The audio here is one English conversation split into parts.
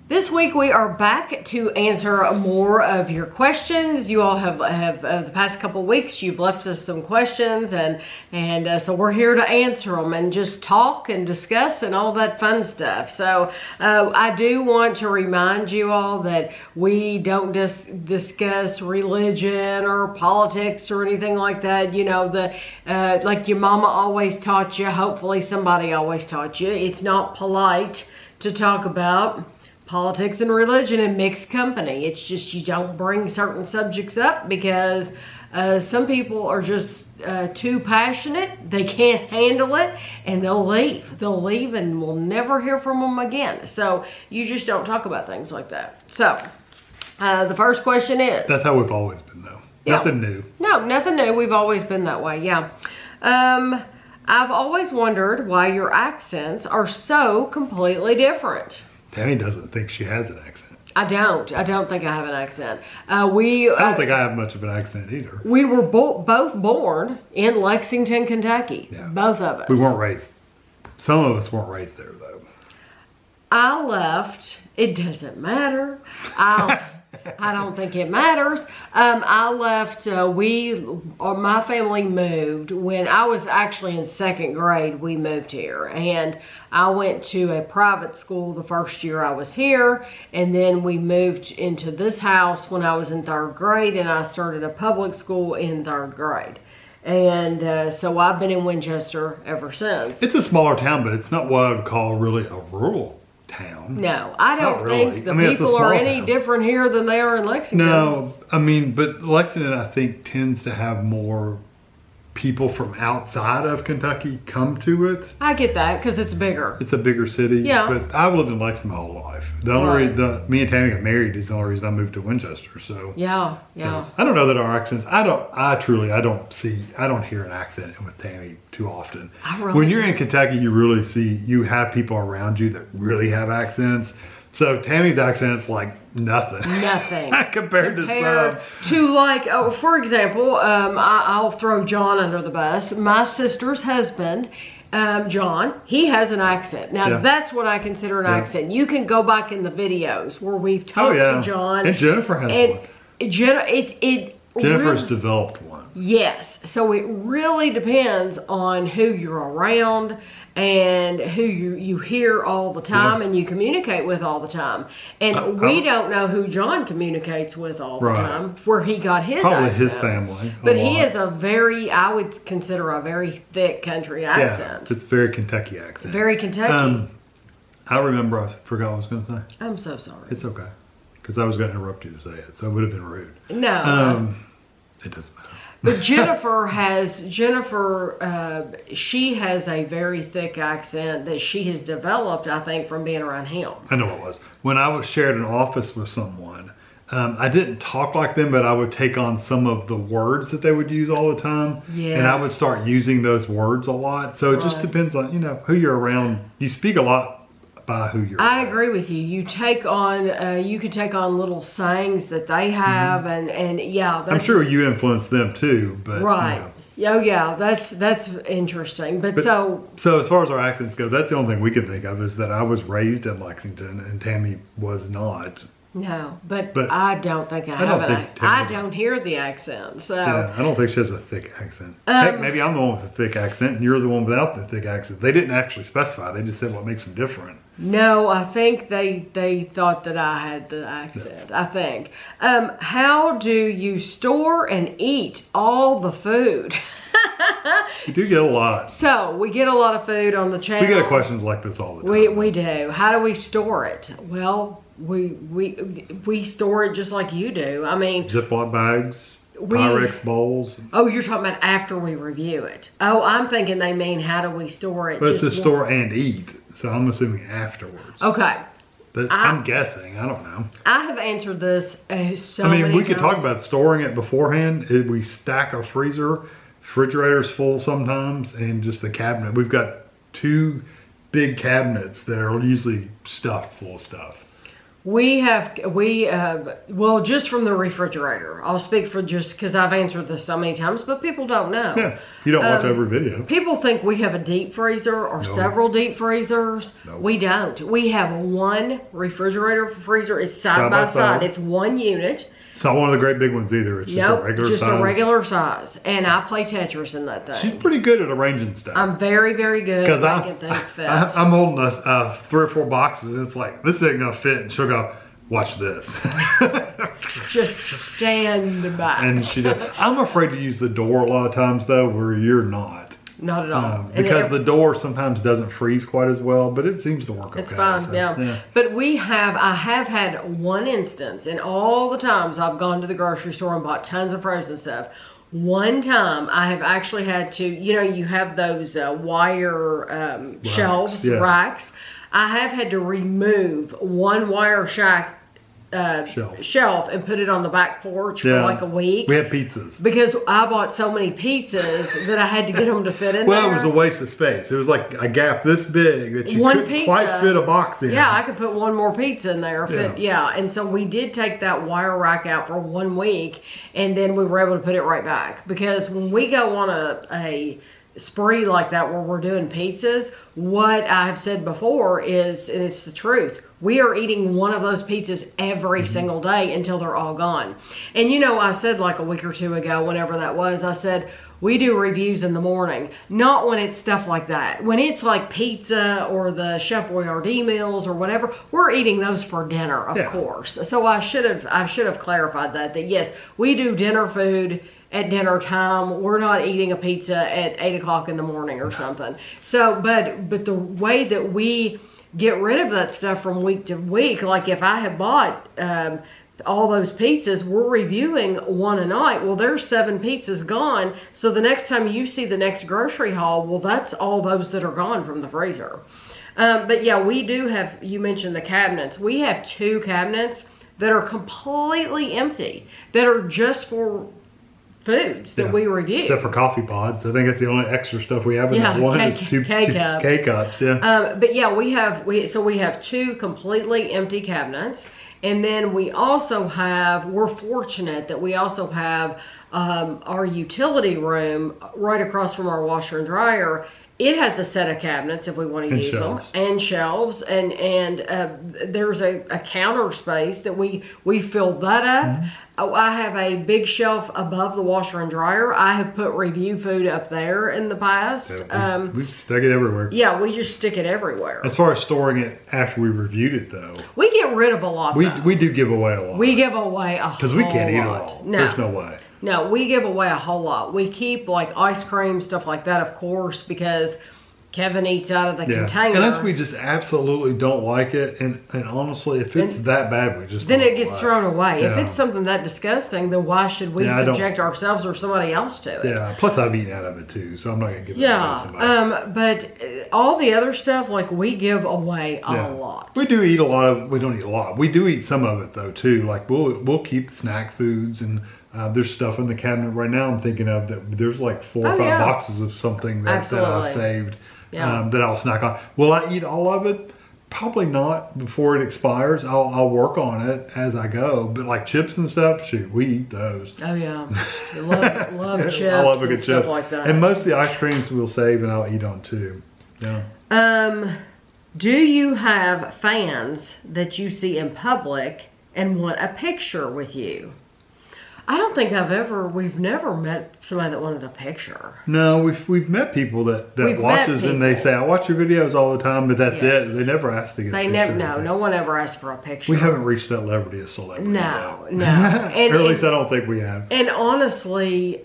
This week we are back to answer more of your questions. You all have the past couple of weeks you've left us some questions, and so we're here to answer them and just talk and discuss and all that fun stuff. So I do want to remind you all that we don't discuss religion or politics or anything like that. You know, like your mama always taught you, hopefully somebody always taught you, it's not polite to talk about politics and religion in mixed company. It's just you don't bring certain subjects up because some people are just too passionate. They can't handle it and they'll leave. They'll leave and we'll never hear from them again. So you just don't talk about things like that. So the first question is... That's how we've always been though. Yeah. Nothing new. No, nothing new. We've always been that way, yeah. I've always wondered why your accents are so completely different. Tammy doesn't think she has an accent. I don't think I have an accent. I don't think I have much of an accent either. We were both born in Lexington, Kentucky. Yeah. Both of us. We weren't raised. Some of us weren't raised there though. I left. It doesn't matter. I don't think it matters. I left, my family moved when I was actually in 2nd grade. We moved here, and I went to a private school the first year I was here, and then we moved into this house when I was in 3rd grade, and I started a public school in 3rd grade. And so I've been in Winchester ever since. It's a smaller town, but it's not what I would call really a rural town. No, I don't think the people are any different here than they are in Lexington. No, I mean, but Lexington, I think, tends to have more people from outside of Kentucky come to it. I get that because it's bigger. It's a bigger city. Yeah. But I've lived in Lexington my whole life. The only reason me and Tammy got married is the only reason I moved to Winchester. So yeah. So, I don't know that our accents. I don't hear an accent with Tammy too often. When you're in Kentucky, you have people around you that really have accents. So Tammy's accent's like nothing. Nothing. compared to some. To like, for example, I'll throw John under the bus. My sister's husband, John, he has an accent. Now that's what I consider an accent. You can go back in the videos where we've talked to John. And Jennifer has one. Jennifer's developed one. Yes. So it really depends on who you're around and who you hear all the time and you communicate with all the time. And we don't know who John communicates with all the time, where he got his Probably accent. his family. But he is I would consider a very thick country accent. Yeah, it's very Kentucky accent. Very Kentucky. I remember, I forgot what I was going to say. I'm so sorry. It's okay. Because I was going to interrupt you to say it, so it would have been rude. No. It doesn't matter. But she has a very thick accent that she has developed, I think, from being around him. I know it was. When I was shared an office with someone, I didn't talk like them, but I would take on some of the words that they would use all the time. Yeah. And I would start using those words a lot. So it just depends on, who you're around. You speak a lot by who you're around. Agree with you. You take on, you could take on little sayings that they have, and yeah. I'm sure you influence them too, but Oh yeah, that's interesting. But so as far as our accents go, that's the only thing we can think of is that I was raised in Lexington and Tammy was not. No, but I don't think I have it. I don't hear the accent, so. Yeah, I don't think she has a thick accent. Heck, maybe I'm the one with a thick accent and you're the one without the thick accent. They didn't actually specify. They just said what makes them different. No, I think they thought that I had the accent, I think. How do you store and eat all the food? We do get a lot. So, we get a lot of food on the channel. We get questions like this all the time. We do. How do we store it? Well, we store it just like you do. I mean, Ziploc bags, Pyrex bowls. Oh, you're talking about after we review it. Oh, I'm thinking they mean how do we store it? But it's to store and eat, so I'm assuming afterwards. Okay. But I'm guessing. I don't know. I have answered this so many times. We could talk about storing it beforehand. We stack our refrigerator's full sometimes, and just the cabinet. We've got 2 big cabinets that are usually stuffed full of stuff. Well, just from the refrigerator. I'll speak for just because I've answered this so many times, but people don't know. Yeah, you don't watch every video. People think we have a deep freezer or several deep freezers. No. We don't. We have one refrigerator freezer. It's side by side. It's one unit. It's not one of the great big ones either. It's just a regular size. a regular size. And I play Tetris in that thing. She's pretty good at arranging stuff. I'm very, very good at making things fit. I'm holding 3 or 4 boxes, and it's like, this ain't gonna fit. And she'll go, watch this. Just stand back. And she does. I'm afraid to use the door a lot of times, though, where you're not. Not at all. Because the door sometimes doesn't freeze quite as well, but it seems to work okay. It's fine, so, yeah. But I have had one instance in all the times I've gone to the grocery store and bought tons of frozen stuff. One time I have actually had to, you have those wire shelves, racks. I have had to remove one wire shelf and put it on the back porch for like a week. We had pizzas. Because I bought so many pizzas that I had to get them to fit in there. Well, it was a waste of space. It was like a gap this big that you couldn't quite fit a box in. Yeah, I could put one more pizza in there. And so we did take that wire rack out for 1 week, and then we were able to put it right back. Because when we go on a spree like that where we're doing pizzas, what I've said before is, and it's the truth, we are eating one of those pizzas every single day until they're all gone. And I said like a week or two ago, whenever that was, I said, we do reviews in the morning, not when it's stuff like that. When it's like pizza or the Chef Boyardee meals or whatever, we're eating those for dinner, of course. So I should have clarified that yes, we do dinner food at dinner time. We're not eating a pizza at 8 o'clock in the morning or something. So, but the way that we get rid of that stuff from week to week, like if I have bought all those pizzas, we're reviewing one a night. Well, there's 7 pizzas gone. So the next time you see the next grocery haul, well, that's all those that are gone from the freezer. But yeah, we do have, you mentioned the cabinets. We have 2 cabinets that are completely empty, that are just for foods that we review. Except for coffee pods. I think that's the only extra stuff we have in that one is 2 K-cups. K-cups, but yeah, we have 2 completely empty cabinets. And then we also have, we're fortunate that we also have our utility room right across from our washer and dryer. It has a set of cabinets if we want to use them, and shelves, and there's a counter space that we filled that up. I have a big shelf above the washer and dryer. I have put review food up there in the past. Yeah, we stick it everywhere. Yeah, we just stick it everywhere. As far as storing it after we reviewed it, though, we get rid of a lot. We do give away a lot. We give away a whole lot. Because we can't eat it all. No. There's no way. No, we give away a whole lot. We keep like ice cream, stuff like that, of course, because Kevin eats out of the container. Unless we just absolutely don't like it. And honestly, if it's that bad, we just then it gets thrown away. Yeah. If it's something that disgusting, then why should we subject ourselves or somebody else to it? Yeah, plus I've eaten out of it too, so I'm not going to give it away to somebody. But all the other stuff, like we give away a lot. We do eat a lot of, we don't eat a lot. We do eat some of it though too. Like we'll keep snack foods, and there's stuff in the cabinet right now I'm thinking of that there's like 4 or 5 boxes of something that I've saved. That I'll snack on. Will I eat all of it? Probably not before it expires. I'll work on it as I go. But like chips and stuff, shoot, we eat those. Oh yeah, love chips. I love a good chip like that. And most of the ice creams we'll save and I'll eat on too. Yeah. Do you have fans that you see in public and want a picture with you? I don't think we've never met somebody that wanted a picture. No, we've met people that watches and they say, I watch your videos all the time, but that's it. They never ask to get a picture. No one ever asked for a picture. We haven't reached that level of celebrity. No. or at least I don't think we have. And honestly,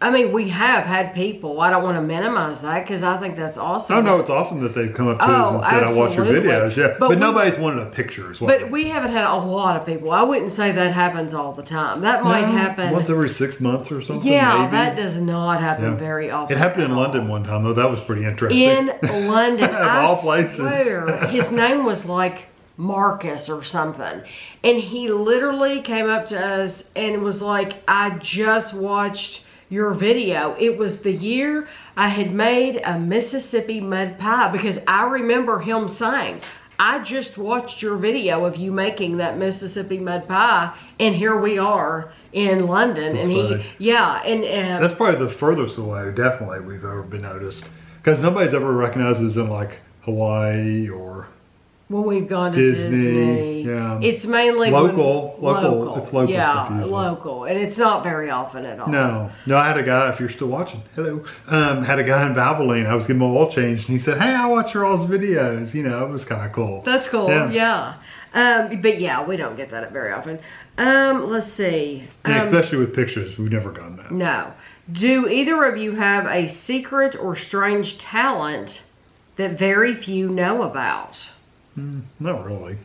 I mean, we have had people. I don't want to minimize that because I think that's awesome. Oh, no, it's awesome that they've come up to us and said, I watch your videos. Yeah, but nobody's wanted a picture as well. But we haven't had a lot of people. I wouldn't say that happens all the time. That might happen once every 6 months or something. Yeah, maybe. That does not happen very often. It happened in London one time, though. That was pretty interesting. In London. Of all places. Swear, his name was like Marcus or something. And he literally came up to us and was like, I just watched your video. It was the year I had made a Mississippi mud pie, because I remember him saying, I just watched your video of you making that Mississippi mud pie, and here we are in London. That's and funny. and That's probably the furthest away, definitely, we've ever been noticed. Because nobody's ever recognized us in like Hawaii or when we've gone to Disney. Yeah. It's mainly local. It's local yeah, stuff usually. local, and it's not very often at all. No, I had a guy, if you're still watching, hello, had a guy in Valvoline. I was getting my oil changed, and he said, "Hey, I watch your all's videos." You know, it was kind of cool. That's cool. Yeah. But yeah, we don't get that very often. Let's see. And especially with pictures, we've never gotten that. No. Do either of you have a secret or strange talent that very few know about? Not really.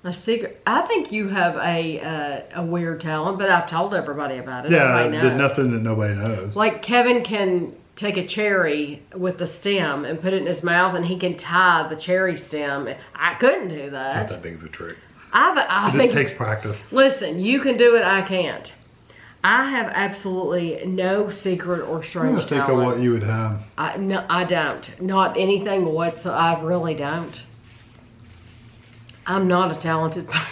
A secret? I think you have a weird talent, but I've told everybody about it. Yeah, Everybody knows. nothing that nobody knows. Like Kevin can take a cherry with the stem and put it in his mouth, and he can tie the cherry stem. I couldn't do It's that. not that big of a trick. I It think just takes practice. Listen, you can do it. I can't. I have absolutely no secret or strange Think of talent. what you would have. No, I don't. Not anything whatsoever. I really don't. I'm not a talented person.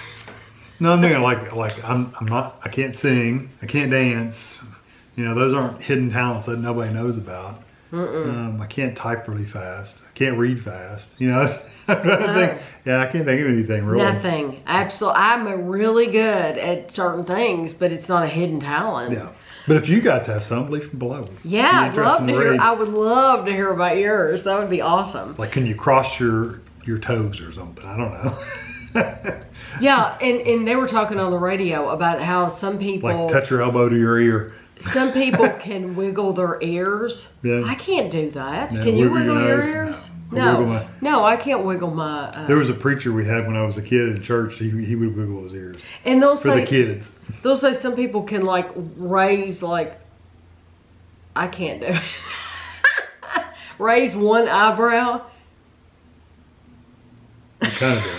No, I'm thinking like I'm not. I can't sing. I can't dance. You know, those aren't hidden talents that nobody knows about. I can't type really fast. I can't read fast. You know, I can't think of anything really. Nothing. Absolutely. I'm really good at certain things, but it's not a hidden talent. Yeah. But if you guys have some, leave them below. Yeah, I'd love to hear. I would love to hear about yours. That would be awesome. Like, can you cross your toes or something? I don't know. Yeah, and they were talking on the radio about how some people Like touch your elbow to your ear. Some people can wiggle their ears. Yeah. I can't do that. No, Can you wiggle wiggle your your nose? ears? No. No, I can't wiggle my. There was a preacher we had when I was a kid in church. He would wiggle his ears And they'll for say the kids. They'll say some people can like raise like. I can't do it. Raise one eyebrow. You kind of do.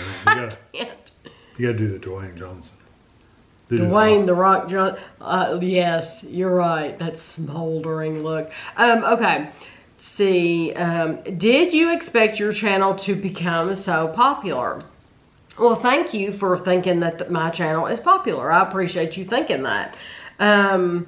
You got to do the Dwayne Johnson. Dwayne the Rock Johnson. Yes, you're right. That smoldering look. Okay. See, did you expect your channel to become so popular? Well, thank you for thinking that my channel is popular. I appreciate you thinking that. No.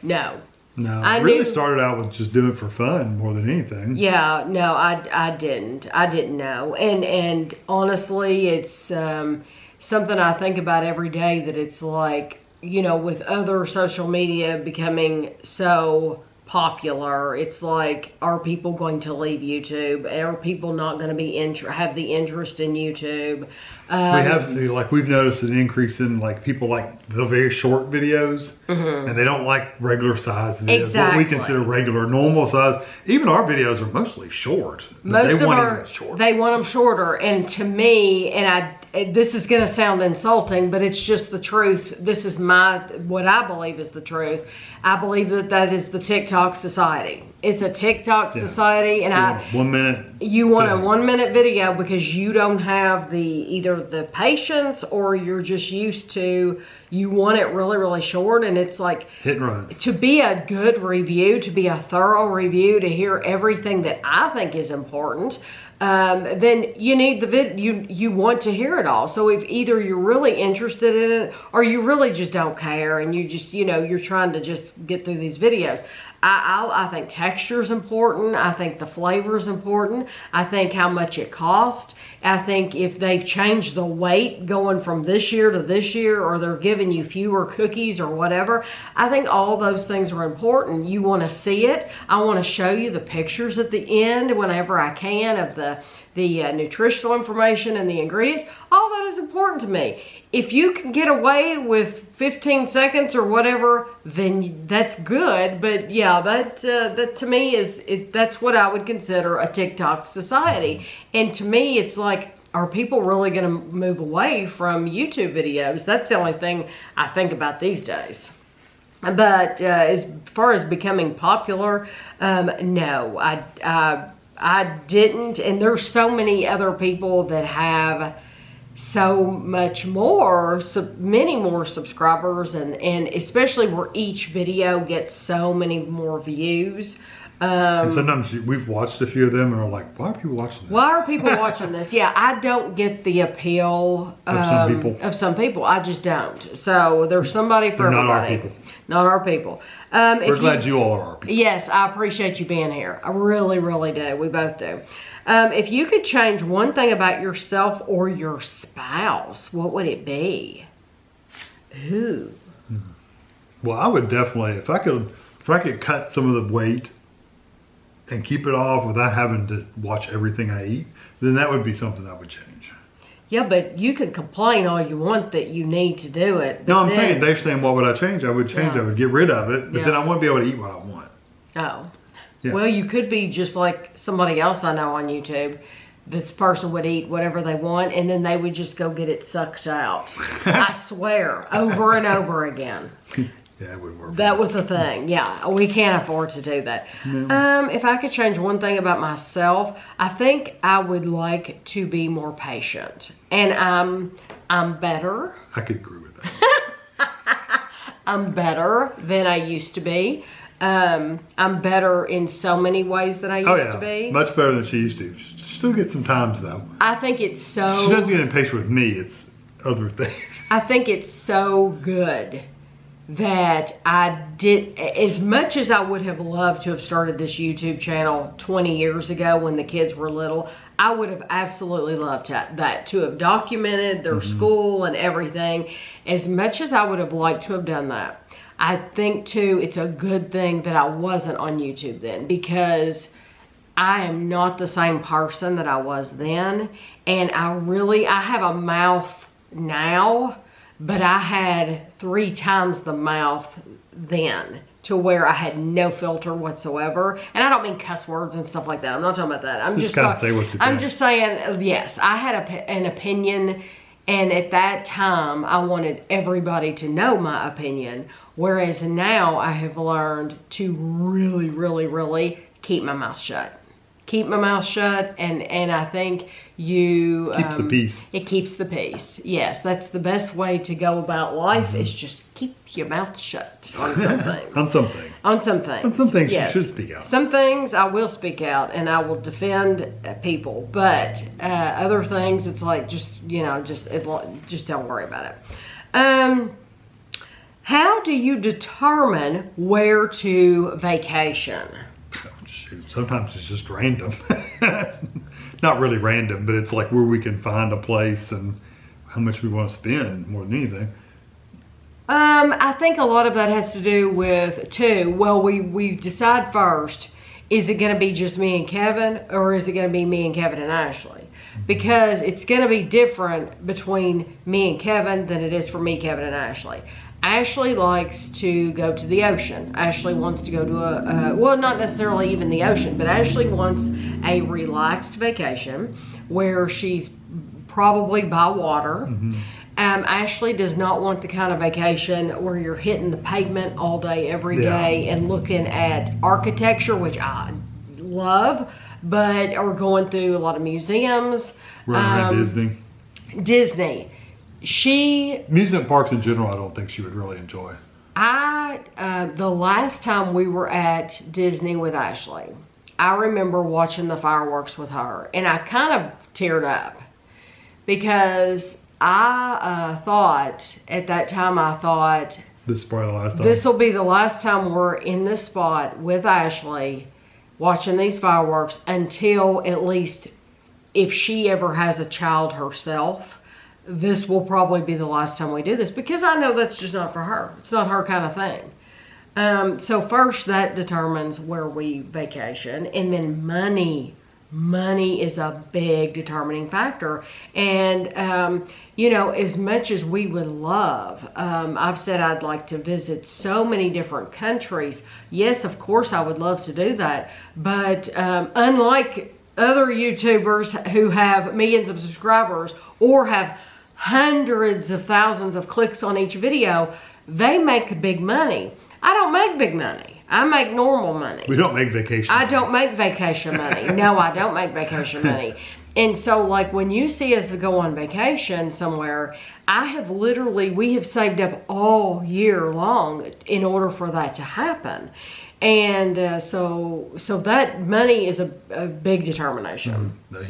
No. No, I really started out with just doing it for fun more than anything. Yeah, no, I didn't. I didn't know. And honestly, it's something I think about every day, that it's like, you know, with other social media becoming so popular, it's like, are people going to leave YouTube? Are people not going to be have the interest in YouTube? We've noticed an increase in like people like the very short videos, and they don't like regular size videos. Exactly. What we consider regular, normal size. Even our videos are mostly short. They want them shorter. And to me, this is going to sound insulting, but it's just the truth. This is what I believe is the truth. I believe that is the TikTok society. It's a TikTok society, and 1 minute. You want a 1 minute video because you don't have either the patience, or you're just used to, you want it really, really short, and it's like hit and run. To be a good review, to be a thorough review, to hear everything that I think is important, then you need the you want to hear it all. So if either you're really interested in it, or you really just don't care, and you just, you know, you're trying to just get through these videos. I think texture is important. I think the flavor is important. I think how much it costs. I think if they've changed the weight going from this year to this year, or they're giving you fewer cookies or whatever, I think all those things are important. You want to see it. I want to show you the pictures at the end whenever I can of the nutritional information and the ingredients. All that is important to me. If you can get away with 15 seconds or whatever, then that's good. But yeah, that to me that's what I would consider a TikTok society. And to me, it's like, are people really going to move away from YouTube videos? That's the only thing I think about these days. But as far as becoming popular, no, I didn't. And there's so many other people that have so much more, many more subscribers, and especially where each video gets so many more views. And sometimes we've watched a few of them and are like, why are people watching this? Why are people watching this? Yeah, I don't get the appeal of some people. I just don't. So there's somebody for everybody. Not our people. Not our people. We're glad you all are our people. Yes, I appreciate you being here. I really, really do. We both do. If you could change one thing about yourself or your spouse, what would it be? Ooh. Well, I would definitely, if I could cut some of the weight and keep it off without having to watch everything I eat, then that would be something I would change. Yeah, but you can complain all you want that you need to do it. No, saying, they're saying, what would I change? I would change, I would get rid of it, but then I wouldn't be able to eat what I want. Oh. Yeah. Well, you could be just like somebody else I know on YouTube. This person would eat whatever they want, and then they would just go get it sucked out. I swear, over and over again. Yeah, it would work. That was the thing. Yeah, we can't afford to do that. No. If I could change one thing about myself, I think I would like to be more patient. And I'm better. I could agree with that. I'm better than I used to be. I'm better in so many ways than I used to be. Much better than she used to. She still gets some times though. I think it's so... She doesn't get impatient with me, it's other things. I think it's so good that I did, as much as I would have loved to have started this YouTube channel 20 years ago when the kids were little, I would have absolutely loved that to have documented their school and everything. As much as I would have liked to have done that, I think too it's a good thing that I wasn't on YouTube then, because I am not the same person that I was then. And I have a mouth now, but I had 3 times the mouth then, to where I had no filter whatsoever. And I don't mean cuss words and stuff like that. I'm not talking about that. I'm just gotta say what you think. I'm just saying, yes, I had an opinion, and at that time, I wanted everybody to know my opinion. Whereas now, I have learned to really, really, really keep my mouth shut. Keep my mouth shut, and I think you... Keeps the peace. It keeps the peace. Yes, that's the best way to go about life, is just keep your mouth shut on some things. On some things. On some things. On some things yes. you should speak out. Some things I will speak out, and I will defend people. But other things, it's like, just don't worry about it. How do you determine where to vacation? Shoot, sometimes it's just random. Not really random, but it's like where we can find a place and how much we want to spend more than anything. I think a lot of that has to do with we decide first, is it going to be just me and Kevin, or is it going to be me and Kevin and Ashley? Because it's going to be different between me and Kevin than it is for me, Kevin, and Ashley. Ashley likes to go to the ocean. Ashley wants to go to well, not necessarily even the ocean, but Ashley wants a relaxed vacation where she's probably by water. Ashley does not want the kind of vacation where you're hitting the pavement all day, every day, and looking at architecture, which I love, but are going through a lot of museums. Running around Disney. Amusement parks in general, I don't think she would really enjoy. The last time we were at Disney with Ashley, I remember watching the fireworks with her, and I kind of teared up because I thought, at that time, this is probably the last time. This will be the last time we're in this spot with Ashley watching these fireworks, until at least if she ever has a child herself. This will probably be the last time we do this, because I know that's just not for her. It's not her kind of thing. So first, that determines where we vacation, and then money. Money is a big determining factor. And, as much as we would love, I've said I'd like to visit so many different countries. Yes, of course, I would love to do that. But unlike other YouTubers who have millions of subscribers or have hundreds of thousands of clicks on each video, they make big money. I don't make big money. I make normal money. We don't make vacation money. I don't make vacation money. No, I don't make vacation money. And so, like, when you see us go on vacation somewhere, we have saved up all year long in order for that to happen. And so that money is a big determination. A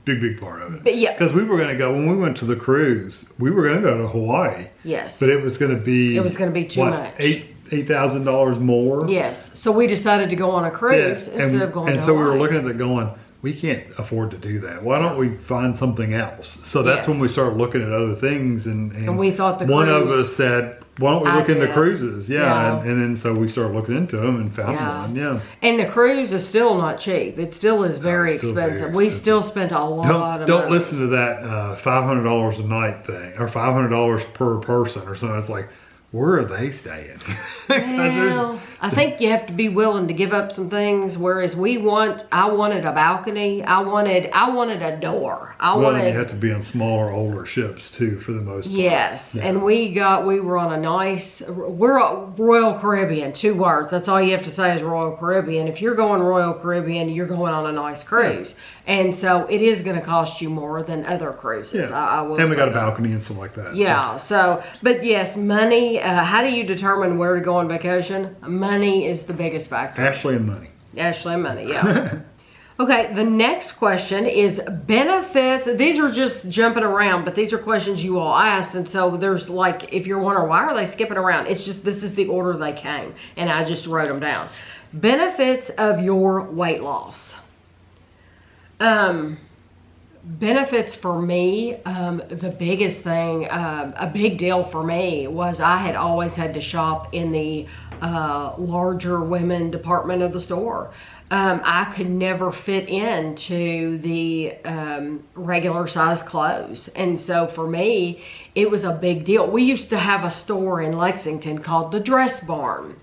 big part of it. But yeah. Because we were going to go, when we went to the cruise, we were going to go to Hawaii. Yes. But it was going to be... It was going to be too much. $8,000 more. Yes. So we decided to go on a cruise instead of going to And so Hawaii. we were looking at it going, we can't afford to do that. Why don't we find something else? So that's when we started looking at other things. And we thought the one cruise... of us said, why don't we look into cruises? Yeah. And then so we started looking into them and found one. Yeah. And the cruise is still not cheap. It still is very expensive. We still spent a lot of money. Don't listen to that $500 a night thing or $500 per person or something. It's like, where are they staying? Well, I think you have to be willing to give up some things. Whereas I wanted a balcony. I wanted a door. You have to be on smaller, older ships too, for the most part. Yes, yeah. And we were on we're Royal Caribbean, 2 words. That's all you have to say is Royal Caribbean. If you're going Royal Caribbean, you're going on a nice cruise. Yeah. And so it is going to cost you more than other cruises. Yeah. I will and we got a that. balcony and stuff like that. Yeah. So but yes, money. How do you determine where to go on vacation? Money is the biggest factor. Ashley and money. Ashley and money. Yeah. Okay. The next question is benefits. These are just jumping around, but these are questions you all asked, and so there's like, if you're wondering why are they skipping around, it's just this is the order they came, and I just wrote them down. Benefits of your weight loss. Benefits for me, the biggest thing, a big deal for me was I had always had to shop in the larger women department of the store. I could never fit into the regular size clothes. And so for me, it was a big deal. We used to have a store in Lexington called the Dress Barn.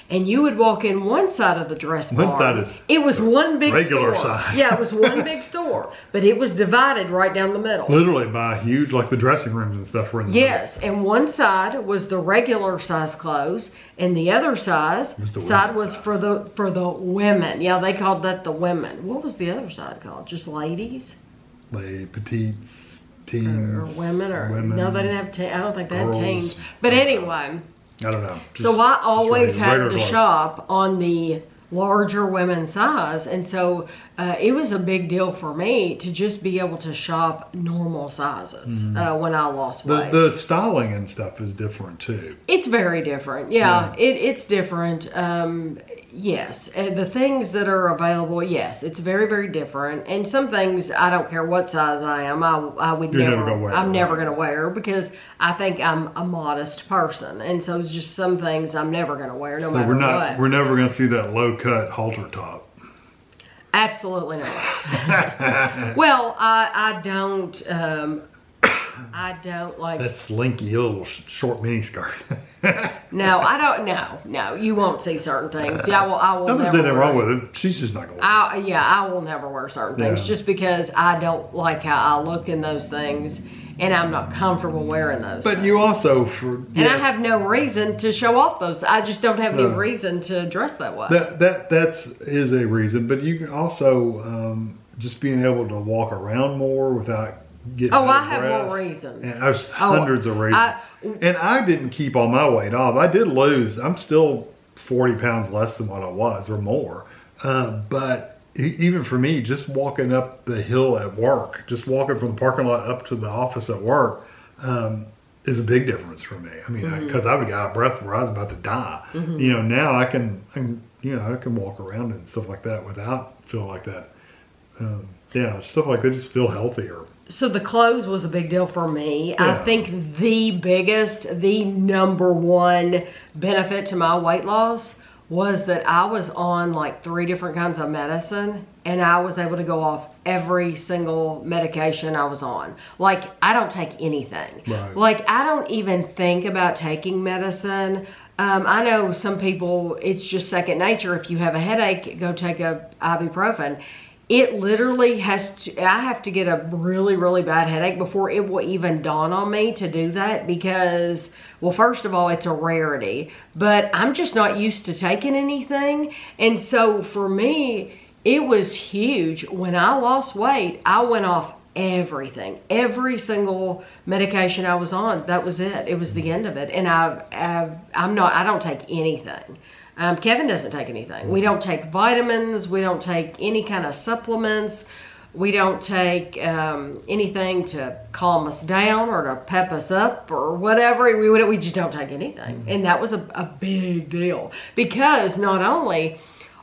And you would walk in one side of the Dress Barn. One side is it was one big regular store. size. Yeah, it was one big store. But it was divided right down the middle. Literally by huge, like the dressing rooms and stuff were in the Yes, and one side was the regular size clothes, and the other side was for the women. Yeah, they called that the women. What was the other side called? Just ladies? Like petites, teens, or women. No, they didn't have. I don't think they girls, had teens. But anyway. I don't know. So I always had to shop on the larger women's size, and so it was a big deal for me to just be able to shop normal sizes when I lost weight. The styling and stuff is different too. It's very different. Yeah. It's different. Yes, the things that are available, yes, it's very, very different. And some things, I don't care what size I am, I'm never going to wear because I think I'm a modest person. And so it's just some things I'm never going to wear no matter what. We're never going to see that low cut halter top. Absolutely not. Well, I don't like that slinky little short mini skirt. No, I don't. No, you won't see certain things. Yeah, I will Nothing's never. Anything wrong with it. She's just not gonna. I will never wear certain things just because I don't like how I look in those things, and I'm not comfortable wearing those. But things. you also and I have no reason to show off those. I just don't have any reason to dress that way. That's a reason, but you can also just being able to walk around more without. I have more reasons. And there's hundreds of reasons. And I didn't keep all my weight off. I did lose. I'm still 40 pounds less than what I was or more. But even for me, just walking up the hill at work, just walking from the parking lot up to the office at work is a big difference for me. I mean, because I would get out of breath where I was about to die. You know, now I can walk around and stuff like that without feeling like that. Stuff like that just feel healthier. So the clothes was a big deal for me. Yeah. I think the number one benefit to my weight loss was that I was on like 3 different kinds of medicine, and I was able to go off every single medication I was on. Like, I don't take anything. Right. Like, I don't even think about taking medicine. I know some people, it's just second nature. If you have a headache, go take a ibuprofen. It literally I have to get a really, really bad headache before it will even dawn on me to do that because, well, first of all, it's a rarity, but I'm just not used to taking anything. And so for me, it was huge. When I lost weight, I went off everything, every single medication I was on. That was it. It was the end of it. And I don't take anything. Kevin doesn't take anything. We don't take vitamins. We don't take any kind of supplements. We don't take anything to calm us down or to pep us up or whatever. We just don't take anything. And that was a big deal, because not only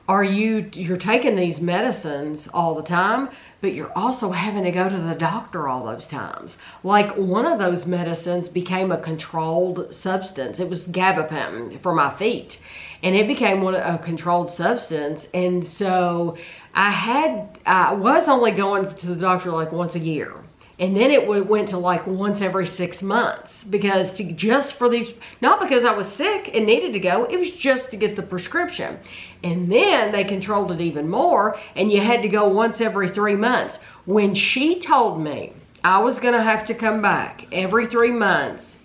are you're taking these medicines all the time, but you're also having to go to the doctor all those times. Like, one of those medicines became a controlled substance. It was gabapentin for my feet, and it became a controlled substance. And so I was only going to the doctor like once a year. And then it went to like once every 6 months, because just for these, not because I was sick and needed to go, it was just to get the prescription. And then they controlled it even more, and you had to go once every 3 months. When she told me I was going to have to come back every 3 months,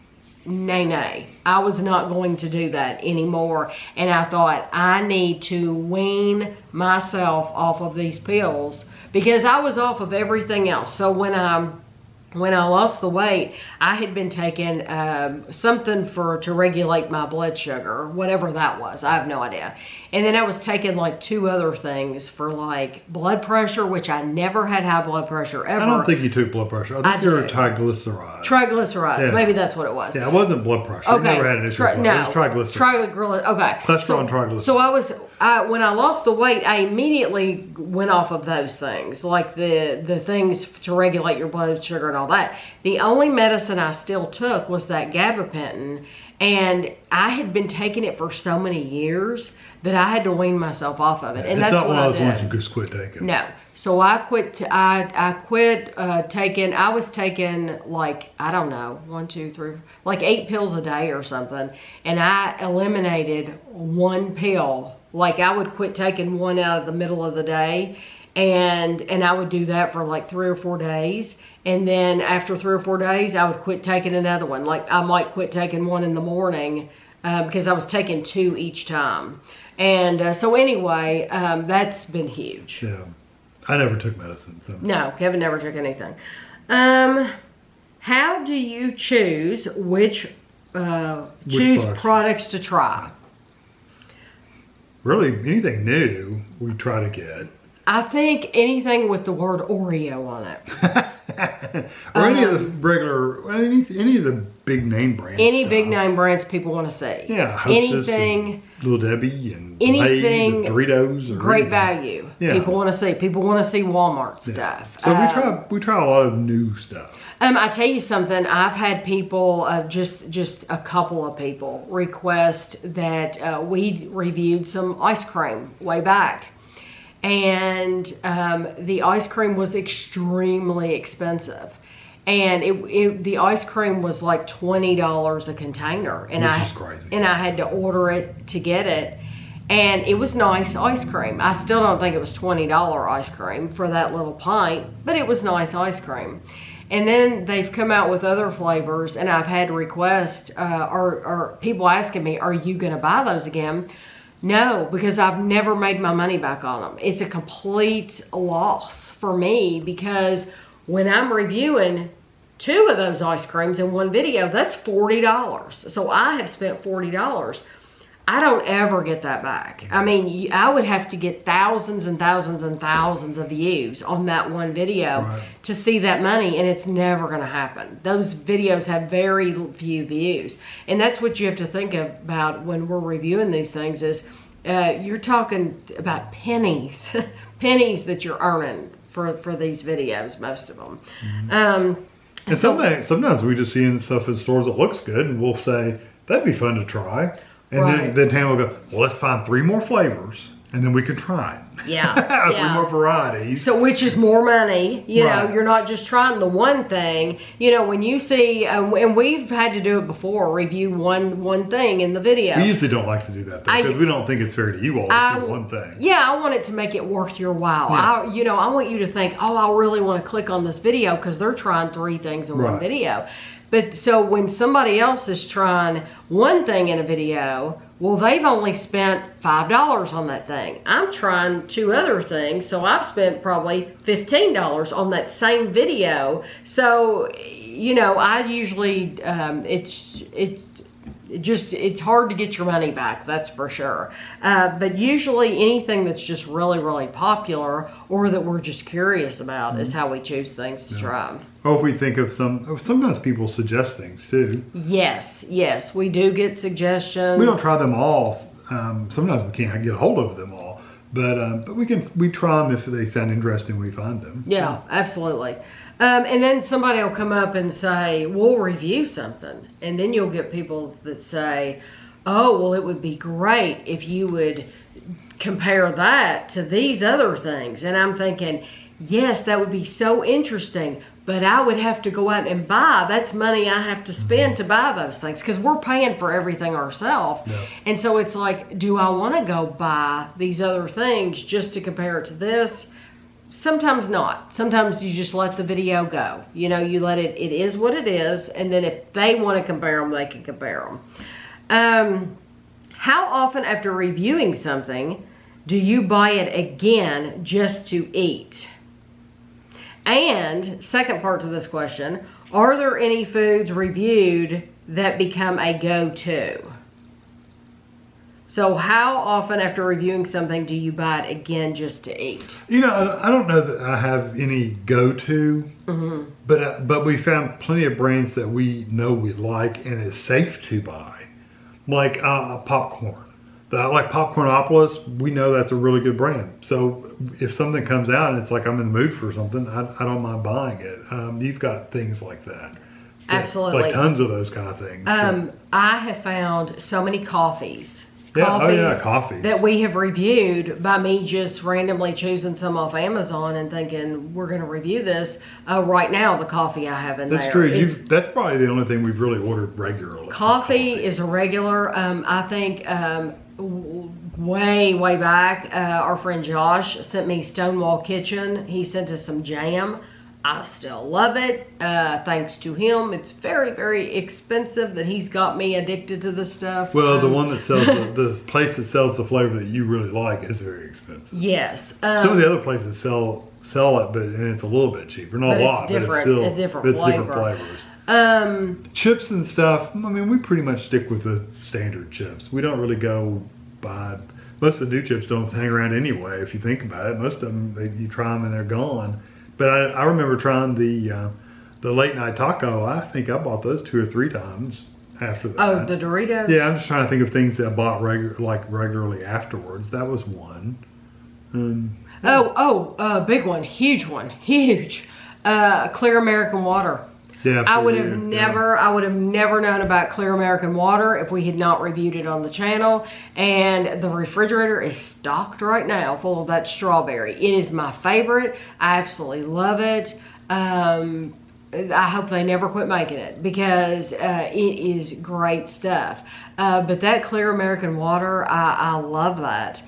nay, I was not going to do that anymore. And I thought, I need to wean myself off of these pills, because I was off of everything else. So when I lost the weight, I had been taking something to regulate my blood sugar, whatever that was. I have no idea. And then I was taking like 2 other things for like blood pressure, which I never had high blood pressure ever. I don't think you took blood pressure. I think you were triglycerides. Triglycerides. Yeah. Maybe that's what it was. Yeah, it wasn't blood pressure. Okay. I never had an issue with blood. It was triglycerides. Okay. Cholesterol and triglycerides. So when I lost the weight, I immediately went off of those things, like the things to regulate your blood sugar and all that. The only medicine I still took was that gabapentin, and I had been taking it for so many years that I had to wean myself off of it. And it's that's not what one I of those did. ones you just quit taking. No. So I quit. I quit taking. I was taking like, I don't know, 1, 2, 3, like 8 pills a day or something, and I eliminated 1 pill. Like, I would quit taking one out of the middle of the day, and I would do that for like 3 or 4 days, and then after 3 or 4 days, I would quit taking another one. Like, I might quit taking one in the morning because I was taking 2 each time. And so anyway, that's been huge. Yeah. I never took medicine. So. No, Kevin never took anything. How do you choose which products to try? Really, anything new we try to get. I think anything with the word Oreo on it. Or any of the regular, any of the big name brands. Any big name brands people want to see. Yeah, Hostess, anything, Little Debbie, and anything, Lay's and Doritos. Or great anything. Value. Yeah. People want to see. People want to see Walmart stuff. So we try a lot of new stuff. I tell you something. I've had people, just a couple of people, request that we reviewed some ice cream way back. And the ice cream was extremely expensive, and the ice cream was like $20 a container, and Which is crazy. And I had to order it to get it, and it was nice ice cream. I still don't think it was $20 ice cream for that little pint, but it was nice ice cream. And then they've come out with other flavors, and I've had requests or people asking me, "Are you going to buy those again?" No, because I've never made my money back on them. It's a complete loss for me, because when I'm reviewing 2 of those ice creams in one video, that's $40. So I have spent $40. I don't ever get that back. I mean, I would have to get thousands and thousands and thousands of views on that one video to see that money, and it's never going to happen. Those videos have very few views, and that's what you have to think about when we're reviewing these things is you're talking about pennies, pennies that you're earning for these videos, most of them. And sometimes we just see in stuff in stores that looks good, and we'll say, that'd be fun to try. And then Tam will go, well, let's find 3 more flavors, and then we can try it. Yeah. 3 more varieties. So which is more money, you know, you're not just trying the one thing. You know, when you see, and we've had to do it before, review one thing in the video. We usually don't like to do that, though, because we don't think it's fair to you all to see one thing. Yeah, I want it to make it worth your while. Yeah. I want you to think, oh, I really want to click on this video because they're trying 3 things in one video. But so when somebody else is trying one thing in a video, well, they've only spent $5 on that thing. I'm trying 2 other things, so I've spent probably $15 on that same video. So, you know, I usually, It's hard to get your money back, that's for sure. But usually anything that's just really, really popular or that we're just curious about is how we choose things to try. Or if we think of sometimes people suggest things too. Yes, we do get suggestions. We don't try them all. Sometimes we can't get a hold of them all. But we try them if they sound interesting. We find them. Yeah, absolutely. And then somebody will come up and say, we'll review something. And then you'll get people that say, oh, well, it would be great if you would compare that to these other things. And I'm thinking, yes, that would be so interesting. But I would have to go out and buy. That's money I have to spend to buy those things because we're paying for everything ourselves. Yeah. And so it's like, do I want to go buy these other things just to compare it to this? Sometimes not. Sometimes you just let the video go. You know, you let it is what it is. And then if they want to compare them, they can compare them. How often after reviewing something do you buy it again just to eat? And second part to this question, are there any foods reviewed that become a go-to? So how often after reviewing something do you buy it again just to eat? You know, I don't know that I have any go-to, but we found plenty of brands that we know we like and is safe to buy, like popcorn. Like Popcornopolis, we know that's a really good brand. So if something comes out and it's like I'm in the mood for something, I don't mind buying it. You've got things like that. Absolutely. Like tons of those kind of things. I have found so many coffees. Coffees. That we have reviewed by me just randomly choosing some off Amazon and thinking we're going to review this. Right now, the coffee I have in there. That's true. That's probably the only thing we've really ordered regularly. Coffee is a regular. I think way back, our friend Josh sent me Stonewall Kitchen. He sent us some jam. I still love it. Thanks to him. It's very, very expensive that he's got me addicted to this stuff. Well, the one that sells, the place that sells the flavor that you really like is very expensive. Yes. Some of the other places sell it, and it's a little bit cheaper. Not a lot, but it's still different flavors. Chips and stuff, I mean, we pretty much stick with the standard chips. We don't really go buy, most of the new chips don't hang around anyway, if you think about it. Most of them, you try them and they're gone. But I remember trying the late night taco. I think I bought those 2 or 3 times after that. Oh, the Doritos? Yeah, I'm just trying to think of things that I bought regularly afterwards. That was one. Big one, huge one, huge. Clear American Water. Yeah, I would have never known about Clear American Water if we had not reviewed it on the channel. And the refrigerator is stocked right now full of that strawberry. It is my favorite. I absolutely love it. I hope they never quit making it because it is great stuff. But that Clear American Water, I love that.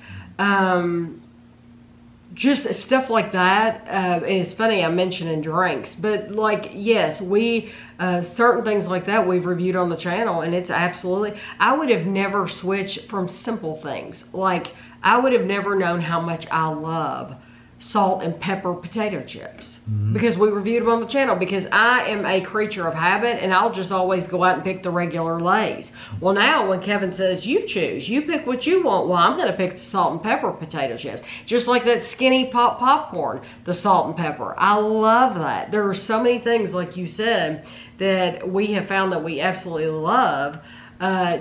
Just stuff like that. And it's funny I'm mentioning drinks, but like, yes, we certain things like that we've reviewed on the channel, and it's absolutely, I would have never switched from simple things. Like, I would have never known how much I love salt and pepper potato chips because we reviewed them on the channel, because I am a creature of habit and I'll just always go out and pick the regular Lay's. Well, now when Kevin says you choose, you pick what you want, well, I'm going to pick the salt and pepper potato chips. Just like that Skinny Pop popcorn, the salt and pepper. I love that. There are so many things, like you said, that we have found that we absolutely love.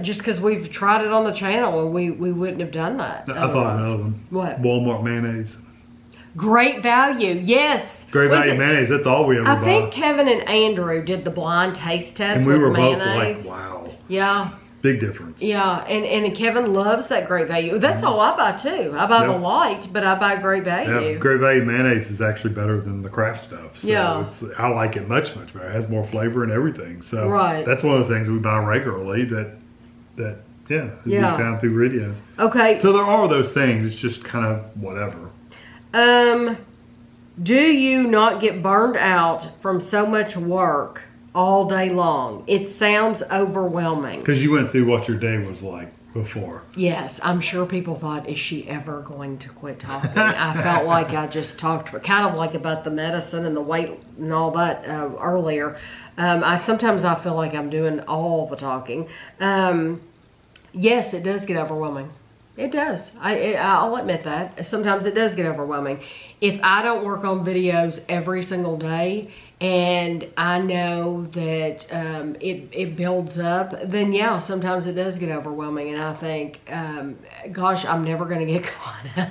Just because we've tried it on the channel and we wouldn't have done that. I thought another one. What? Walmart mayonnaise. Great value, yes. Great value mayonnaise. That's all we ever bought. I think Kevin and Andrew did the blind taste test and we were mayonnaise. both like, wow. Yeah. Big difference. Yeah, and Kevin loves that Great Value. That's all I buy too. I buy the light, but I buy Great Value. Yeah, Great Value mayonnaise is actually better than the Kraft stuff. So yeah. I like it much better. It has more flavor and everything. So right. That's one of the things we buy regularly that we found through videos. Okay. So there are those things. It's just kind of whatever. Do you not get burned out from so much work all day long? It sounds overwhelming. Because you went through what your day was like. before. Yes, I'm sure people thought, is she ever going to quit talking? I felt like I just talked kind of like about the medicine and the weight and all that earlier. Sometimes I feel like I'm doing all the talking. Yes, it does get overwhelming. It does. I'll admit that. Sometimes it does get overwhelming. If I don't work on videos every single day, and I know that it builds up, then yeah, sometimes it does get overwhelming. And I think, gosh, I'm never going to get caught up.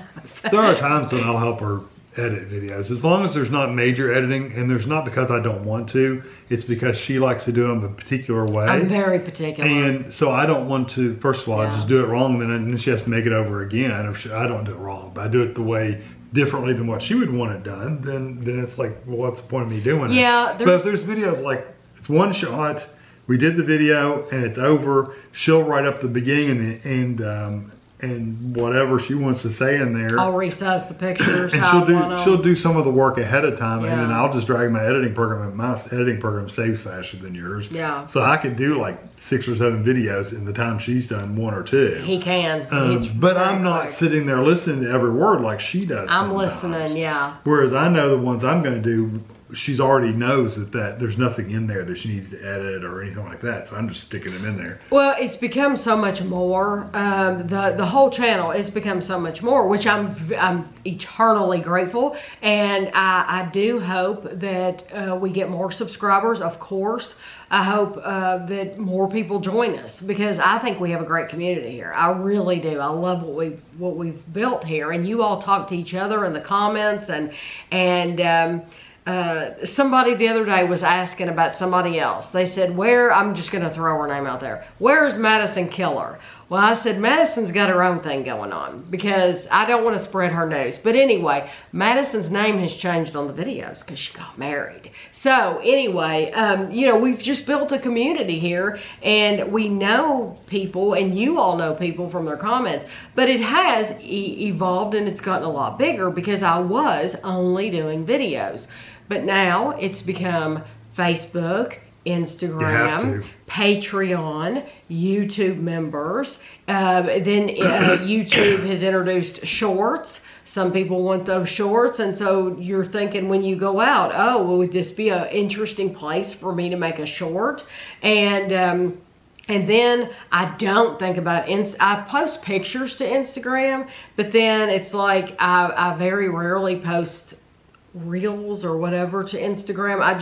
There are times when I'll help her edit videos. As long as there's not major editing, and there's not because I don't want to, it's because she likes to do them a particular way. I'm very particular. And so I don't want to, first of all, I just do it wrong, and then she has to make it over again. I don't do it wrong, but I do it the way differently than what she would want it done, then it's like, well, what's the point of me doing it? Yeah. But if there's videos like, it's one shot, we did the video, and it's over, she'll write up the beginning and the end, and whatever she wants to say in there. I'll resize the pictures. And she'll do some of the work ahead of time, and then I'll just drag my editing program, and my editing program saves faster than yours. Yeah. So I could do like 6 or 7 videos in the time she's done 1 or 2. He can. But I'm not sitting there listening to every word like she does. I'm listening, yeah. Whereas I know the ones I'm going to do, she's already knows that there's nothing in there that she needs to edit or anything like that. So I'm just sticking them in there. Well, it's become so much more. The whole channel has become so much more, which I'm eternally grateful. And I do hope that we get more subscribers, of course. I hope that more people join us, because I think we have a great community here. I really do. I love what we've built here, and you all talk to each other in the comments, and somebody the other day was asking about somebody else. They said, I'm just going to throw her name out there. Where's Madison Killer? Well, I said, Madison's got her own thing going on, because I don't want to spread her news. But anyway, Madison's name has changed on the videos because she got married. So anyway, we've just built a community here, and we know people, and you all know people from their comments. But it has evolved, and it's gotten a lot bigger, because I was only doing videos. But now it's become Facebook, Instagram, Patreon, YouTube members. Then YouTube has introduced shorts. Some people want those shorts, and so you're thinking when you go out, oh, well, would this be an interesting place for me to make a short? And then I don't think about I post pictures to Instagram, but then it's like I very rarely post reels or whatever to Instagram. I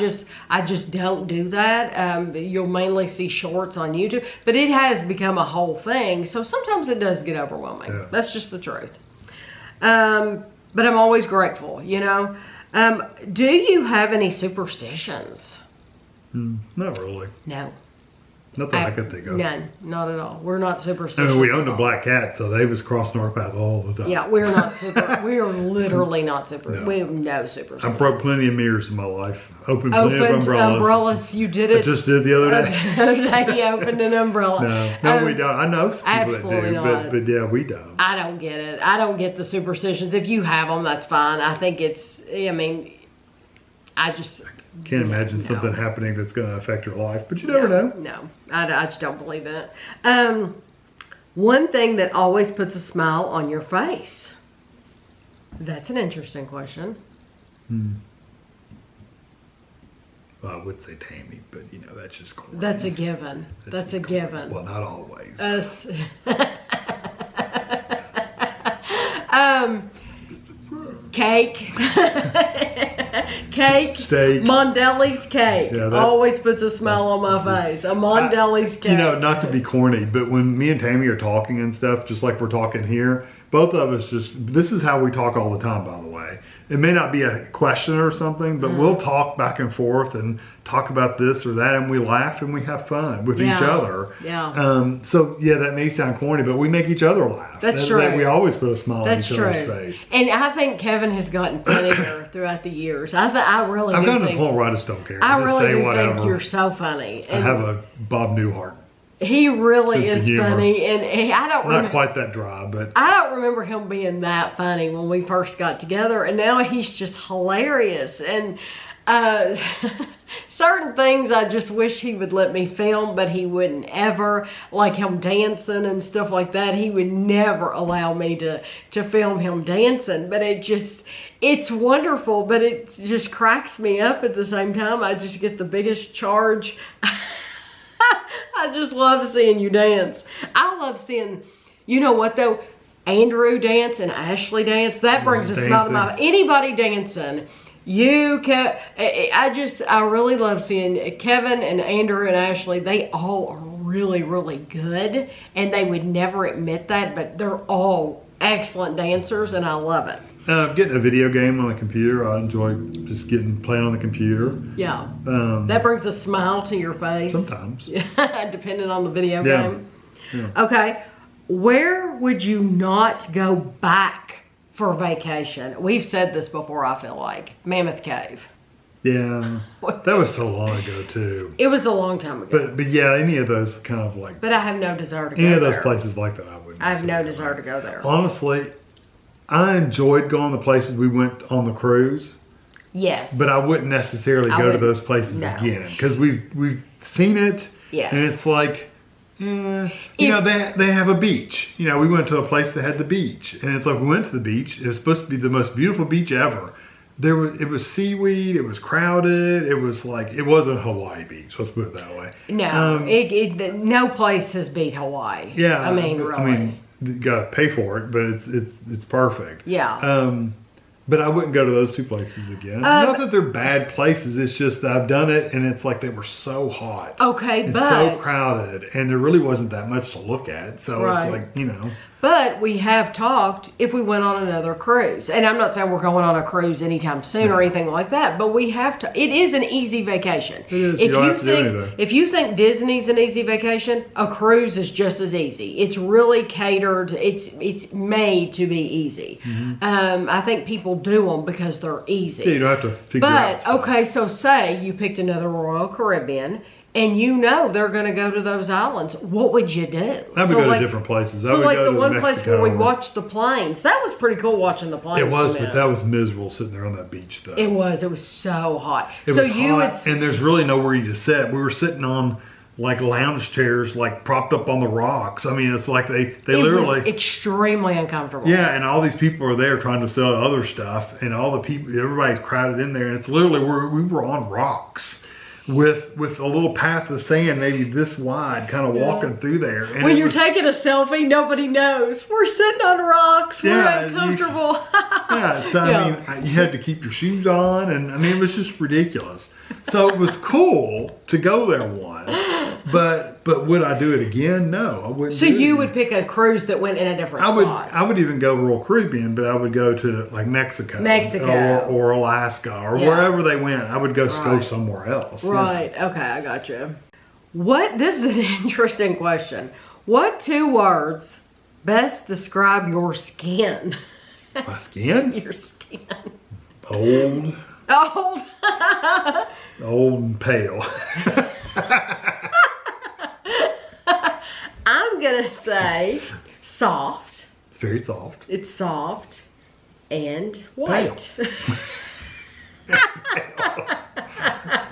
just don't do that. You'll mainly see shorts on YouTube, but it has become a whole thing. So sometimes it does get overwhelming. Yeah. That's just the truth. But I'm always grateful, Do you have any superstitions? Not really. No. Nothing I could think of. None, not at all. We're not superstitious. I mean, we owned a black cat, so they was crossing our path all the time. Yeah, we're not super. We are literally not super. No. We have no superstitions. I broke plenty of mirrors in my life. Opened plenty of umbrellas. You did it. I just did the other day. He opened an umbrella. No, we don't. I know some people that do, not. But yeah, we don't. I don't get it. I don't get the superstitions. If you have them, that's fine. I think I just can't imagine something happening that's going to affect your life, but you never know. No, I just don't believe in it. One thing that always puts a smile on your face. That's an interesting question. Well, I would say Tammy, but that's just corny. That's a given. That's a given. Well, not always. Cake. Cake. Steak. Mondelli's cake. Yeah, always puts a smile on my face. A Mondelli's cake. Not to be corny, but when me and Tammy are talking and stuff, just like we're talking here, both of us this is how we talk all the time, by the way. It may not be a question or something, but we'll talk back and forth and talk about this or that, and we laugh and we have fun with each other. Yeah. So yeah, that may sound corny, but we make each other laugh. That's true. We always put a smile on each other's face. And I think Kevin has gotten funnier throughout the years. I've gotten to the point where I just don't care. I really do think you're so funny. And I have a Bob Newhart. He really is funny, and I don't not quite that dry, but I don't remember him being that funny when we first got together, and now he's just hilarious. And Uh, certain things I just wish he would let me film, but he wouldn't ever. Like him dancing and stuff like that. He would never allow me to film him dancing. But it's wonderful, but it just cracks me up at the same time. I just get the biggest charge. I just love seeing you dance. I love seeing, you know what though? Andrew dance and Ashley dance. That brings a smile to my face. Anybody dancing. I really love seeing Kevin and Andrew and Ashley. They all are really, really good. And they would never admit that, but they're all excellent dancers and I love it. Getting a video game on the computer, I enjoy just playing on the computer. Yeah. That brings a smile to your face. Sometimes. Depending on the video game. Yeah. Okay. Where would you not go back for vacation? We've said this before, I feel like. Mammoth Cave. Yeah. That was so long ago, too. It was a long time ago. But yeah, any of those kind of like... But I have no desire to go there. Any of those places like that, I wouldn't. I have no desire to go there. Honestly, I enjoyed going to places we went on the cruise. Yes. But I wouldn't necessarily go to those places again. Because we've seen it. Yes. And it's like... you know, they have a beach. You know, we went to a place that had the beach. And it's like, we went to the beach. It was supposed to be the most beautiful beach ever. It was seaweed. It was crowded. It was like, it wasn't Hawaii Beach. Let's put it that way. No, no place has beat Hawaii. Yeah. I mean, really. I mean, you got to pay for it, but it's perfect. Yeah. But I wouldn't go to those two places again. Not that they're bad places. It's just that I've done it, and it's like they were so hot. Okay, and but so crowded, and there really wasn't that much to look at. So it's like, you know. But we have talked if we went on another cruise, and I'm not saying we're going on a cruise anytime soon or anything like that. But we have to. It is an easy vacation. It is. If you think Disney's an easy vacation, a cruise is just as easy. It's really catered. It's made to be easy. Mm-hmm. I think people do them because they're easy. Yeah, you don't have to figure out. But okay, so say you picked another Royal Caribbean. And you know they're going to go to those islands. What would you do? I would go to different places. I would like go the to one Mexico. place where we watched the planes. That was pretty cool watching the planes. It was, but that was miserable sitting there on that beach though. It was so hot. It was hot, and there's really nowhere you to sit. We were sitting on like lounge chairs, like propped up on the rocks. I mean, it's like they literally was extremely uncomfortable. Yeah, and all these people are there trying to sell other stuff, and all the people, everybody's crowded in there, and it's literally we were on rocks. With a little path of sand, maybe this wide, kind of walking through there. And when you're taking a selfie, nobody knows. We're sitting on rocks. We're uncomfortable. So I mean, you had to keep your shoes on, and I mean, it was just ridiculous. So it was cool to go there once, but would I do it again? No, I wouldn't. So you would pick a cruise that went in a different spot. I would even go Royal Caribbean, but I would go to like Mexico or Alaska or wherever they went. I would go somewhere else. Right. Yeah. Okay, I got you. This is an interesting question. What 2 words best describe your skin? My skin? Your skin. Old. Old. Old and pale. I'm going to say soft. It's very soft. It's soft and white.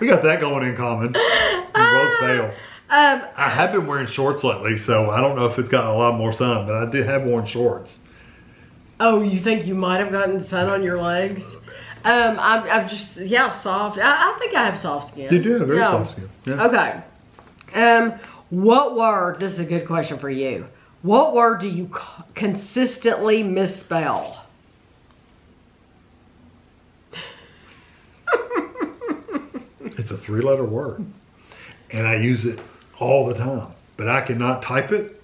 We got that going in common. We're both pale. I have been wearing shorts lately, so I don't know if it's gotten a lot more sun, but I have worn shorts. Oh, you think you might have gotten sun on your legs? I'm just, soft. I think I have soft skin. You do have very soft skin. Yeah. Okay. What word, this is a good question for you. What word do you consistently misspell? It's a 3-letter word. And I use it all the time. But I cannot type it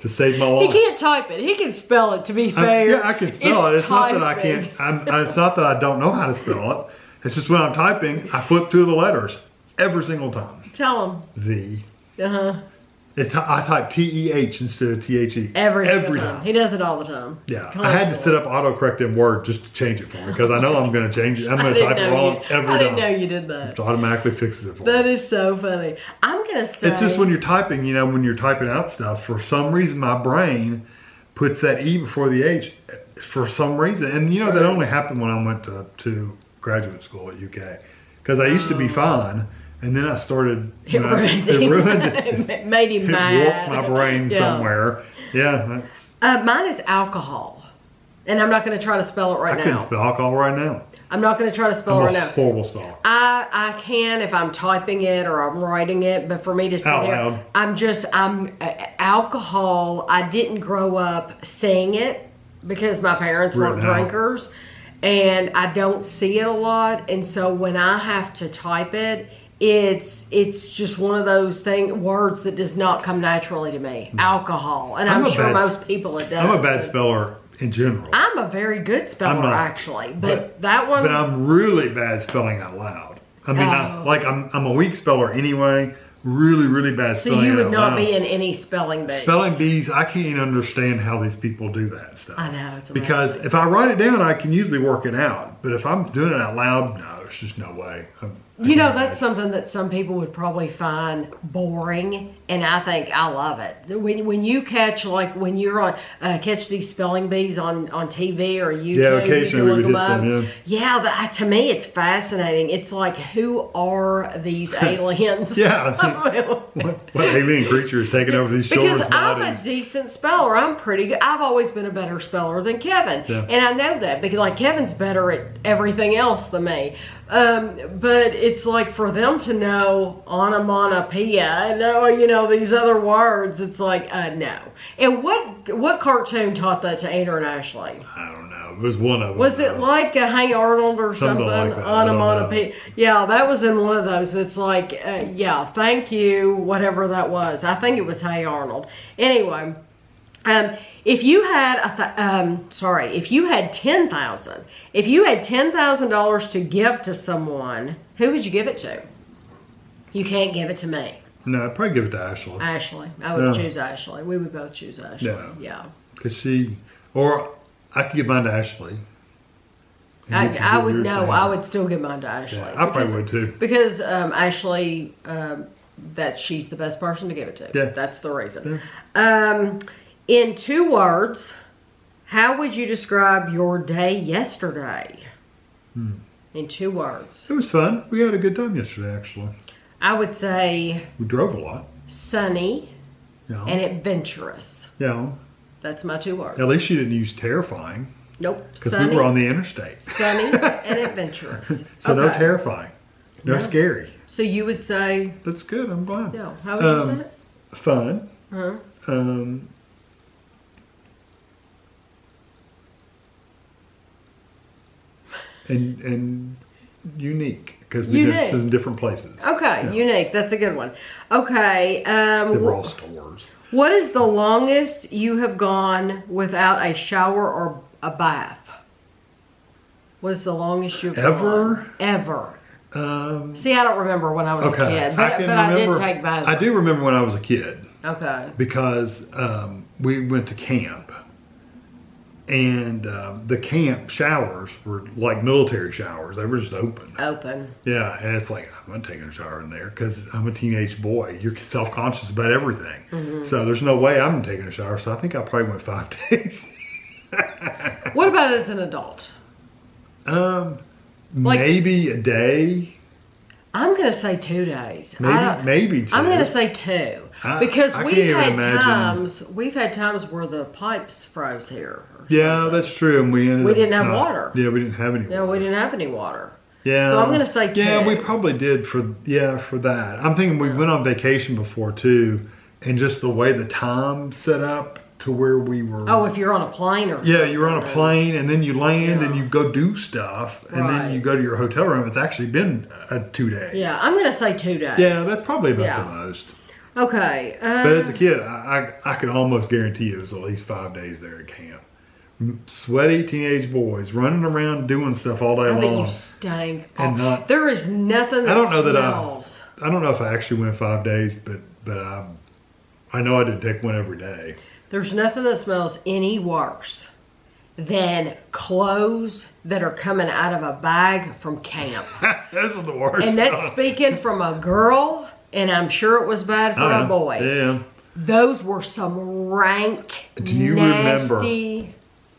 to save my life. He can't type it. He can spell it, to be fair. I can spell it. It's not that I can't. It's not that I don't know how to spell it. It's just when I'm typing, I flip through the letters every single time. Tell him. The. Uh-huh. I type T-E-H instead of T-H-E. Every time. He does it all the time. Yeah. Constantly. I had to set up autocorrect in Word just to change it for me because I know I'm going to change it. I'm going to type it wrong every time. I didn't know you did that. It automatically fixes it for me. That is so funny. I'm going to say... It's just when you're typing, when you're typing out stuff, for some reason my brain puts that E before the H for some reason. And that only happened when I went to graduate school at UK. because I used to be fine, and then I started. It ruined it. It made him It mad. warped my brain somewhere. Yeah, that's. Mine is alcohol, and I'm not going to try to spell it right now. I couldn't spell alcohol right now. I'm not going to try to spell it right now. I'm a horrible speller. I can if I'm typing it or I'm writing it, but for me to sit Out here, loud. I'm alcohol. I didn't grow up seeing it because my parents weren't Written out. drinkers, and I don't see it a lot. And so when I have to type it, it's just one of those words that does not come naturally to me. Alcohol, and I'm sure most people it does. I'm a bad speller in general. I'm a very good speller actually, but that one. But I'm really bad spelling out loud. I mean, I'm a weak speller anyway. Really, really bad spelling. So you would out not loud. be in any spelling bees. Spelling bees, I can't even understand how these people do that stuff. I know, it's amazing. Because if I write it down, I can usually work it out. But if I'm doing it out loud, no, there's just no way. You know, that's something that some people would probably find boring, and I think I love it. When you catch, like when you're on, catch these spelling bees on TV or YouTube, Yeah, occasionally we would hit them, yeah, to me it's fascinating. It's like, who are these aliens? Yeah, what alien creature is taking over these children's Because I'm bodies? a decent speller. I'm pretty good. I've always been a better speller than Kevin. Yeah. And I know that because like Kevin's better at everything else than me. But it's like for them to know onomatopoeia and know, you know, these other words, it's like, no. And what cartoon taught that to Andrew and Ashley? I don't know. It was one of them. Was it like Hey Arnold or something? Like that. Onomatopoeia. Yeah, that was in one of those. It's like, yeah, thank you, whatever that was. I think it was Hey Arnold. Anyway, if you had if you had $10,000 to give to someone, who would you give it to? You can't give it to me. No, I'd probably give it to Ashley. Ashley. I would choose Ashley. We would both choose Ashley. Yeah. Because or I could give mine to Ashley. I would still give mine to Ashley. Yeah, I probably would too. Because Ashley, that she's the best person to give it to. Yeah. That's the reason. Yeah. In 2 words, how would you describe your day yesterday? In 2 words. It was fun. We had a good time yesterday, actually. I would say we drove a lot. Sunny and adventurous. Yeah. That's my 2 words. At least you didn't use terrifying. Nope. Because we were on the interstate. Sunny and adventurous. So no terrifying. No scary. So you would say... That's good. I'm glad. Yeah. How would you say it? Fun. And unique. Because we did this in different places. Okay. Unique. That's a good one. Okay. The raw stores. What is the longest you have gone without a shower or a bath? What is the longest you've gone? Ever? See, I don't remember when I was a kid, but I did take baths. I do remember when I was a kid. Okay. Because we went to camp, and the camp showers were like military showers. They were just open. Open. Yeah, and it's like, I'm not taking a shower in there because I'm a teenage boy. You're self-conscious about everything. So there's no way I'm taking a shower. So I think I probably went 5 days. What about as an adult? Maybe a day. I'm gonna say 2 days. Maybe 2. I'm gonna say 2 because we've had times where the pipes froze here. Yeah, that's true. And we didn't have water. Yeah, we didn't have any. Yeah, we didn't have any water. Yeah. So I'm gonna say 2. Yeah, we probably did for that. I'm thinking we went on vacation before too, and just the way the time set up to where we were. Oh, if you're on a plane or something. Yeah, you're on a plane and then you land and you go do stuff and then you go to your hotel room. It's actually been 2 days. Yeah, I'm going to say 2 days. Yeah, that's probably about the most. Okay. But as a kid, I could almost guarantee it was at least 5 days there at camp. Sweaty teenage boys running around doing stuff all day long. I think you stank. And there is nothing that smells. I don't know if I actually went 5 days, but I know I did take one every day. There's nothing that smells any worse than clothes that are coming out of a bag from camp. Those are the worst. And that's speaking from a girl, and I'm sure it was bad for a boy. Yeah. Those were some rank, Do you nasty... remember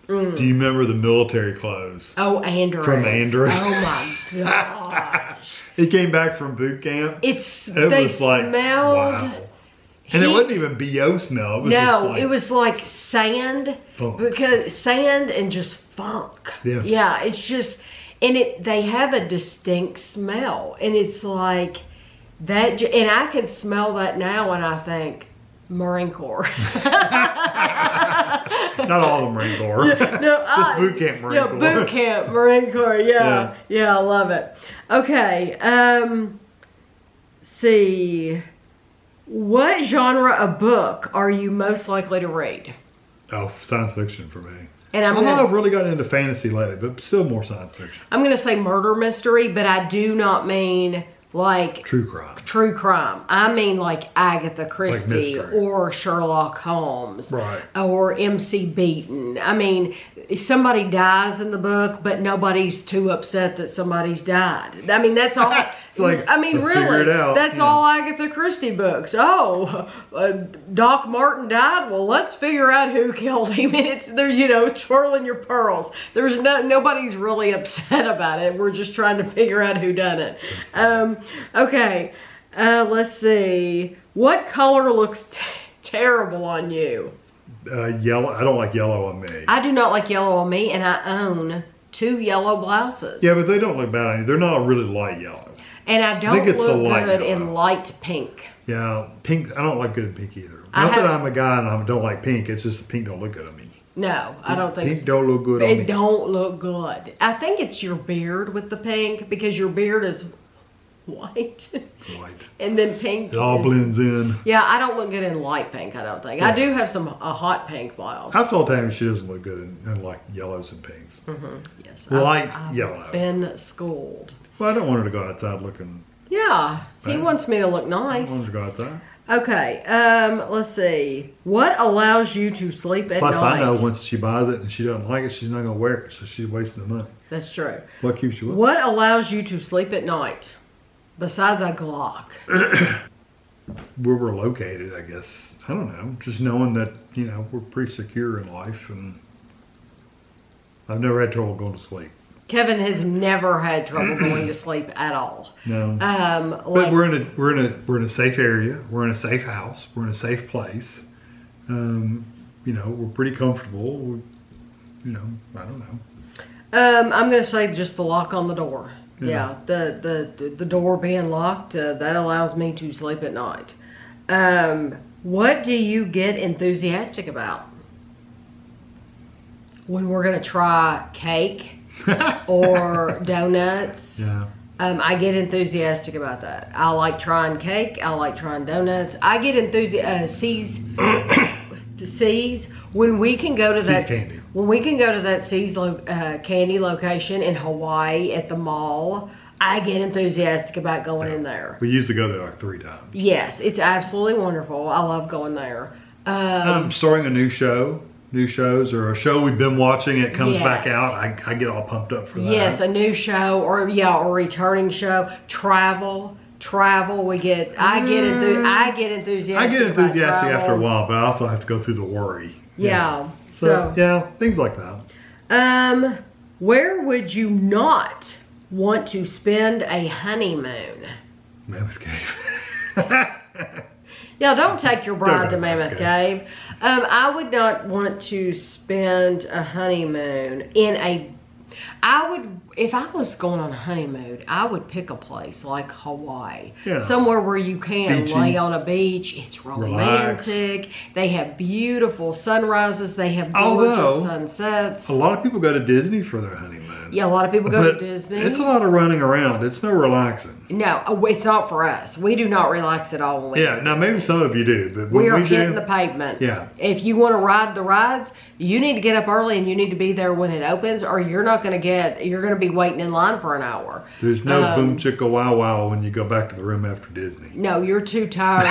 Do you remember the military clothes? Oh, Andrews. From Andrews. Oh my gosh. He came back from boot camp. They was like, smelled. wow. And it wasn't even BO smell. It was just like, it was like sand. Funk. Because sand and just funk. Yeah. Yeah, it's just, and they have a distinct smell. And it's like that, and I can smell that now and I think, Marine Corps. Not all the Marine Corps. Just boot camp Marine Corps. Yeah, boot camp Marine Corps. Yeah. I love it. Okay. See. What genre of book are you most likely to read? Oh, science fiction for me. And I've really gotten into fantasy lately, but still more science fiction. I'm going to say murder mystery, but I do not mean like true crime. True crime. I mean like Agatha Christie Like or Sherlock Holmes. Right. Or MC Beaton. I mean, if somebody dies in the book, but nobody's too upset that somebody's died. I mean, that's all. It's like, I mean, let's really, figure it out, that's all Agatha Christie books. Oh, Doc Martin died. Well, let's figure out who killed him. And it's there, twirling your pearls. There's nobody's really upset about it. We're just trying to figure out who done it. Okay, let's see. What color looks terrible on you? Yellow. I don't like yellow on me. I do not like yellow on me, and I own 2 yellow blouses. Yeah, but they don't look bad on you. They're not really light yellow. And I don't it's the look light good yellow. in light pink. Yeah, pink. I don't like good in pink either. Not that I'm a guy and I don't like pink. It's just the pink don't look good on me. No, I don't think pink don't look good on me. It don't look good. I think it's your beard with the pink because your beard is white. It's white. And then pink. It all blends in. Yeah, I don't look good in light pink, I don't think. Yeah. I do have a hot pink blouse. I've told Tammy she doesn't look good in like yellows and pinks. Yes. Light I've yellow. been schooled. Well, I don't want her to go outside looking. Yeah, he Right. wants me to look I don't nice. want her to go outside. Okay, let's see. What allows you to sleep at Plus, night? I know once she buys it and she doesn't like it, she's not going to wear it, so she's wasting the money. That's true. What keeps you up? What allows you to sleep at night? Besides a Glock. Where we're located, I guess. I don't know. Just knowing that, we're pretty secure in life, and I've never had trouble going to sleep. Kevin has never had trouble going to sleep at all. No. But we're in a safe area. We're in a safe house. We're in a safe place. We're pretty comfortable. I don't know. I'm gonna say just the lock on the door. Yeah, the door being locked, that allows me to sleep at night. What do you get enthusiastic about? When we're gonna try cake or donuts. Yeah. I get enthusiastic about that. I like trying cake. I like trying donuts. I get C's when we can go to that candy. When we can go to that C's candy location in Hawaii at the mall. I get enthusiastic about going in there. We used to go there like 3 times. Yes, it's absolutely wonderful. I love going there. I'm starting a new shows or a show we've been watching. It comes back Yes. out. I get all pumped up for that. Yes, a new show or a returning show. Travel. I get enthusiastic. I get about enthusiastic travel. after a while, but I also have to go through the worry. Yeah. So yeah, things like that. Where would you not want to spend a honeymoon? Mammoth Cave. Yeah, don't take your bride Don't to go Mammoth to Cave. I would not want to spend a honeymoon if I was going on a honeymoon, I would pick a place like Hawaii. Yeah. Somewhere where you can Beachy. lay on a beach. It's romantic. They have beautiful sunrises. They have gorgeous sunsets. A lot of people go to Disney for their honeymoon. Yeah, a lot of people go But to Disney. It's a lot of running around. It's no relaxing. No, it's not for us. We do not relax at all when we Yeah, go now to maybe Disney. some of you do, but when We are we hitting do, the pavement. Yeah. If you want to ride the rides, you need to get up early and you need to be there when it opens, or you're going to be waiting in line for an hour. there's no boom chicka wow wow when you go back to the room after Disney. No, you're too tired.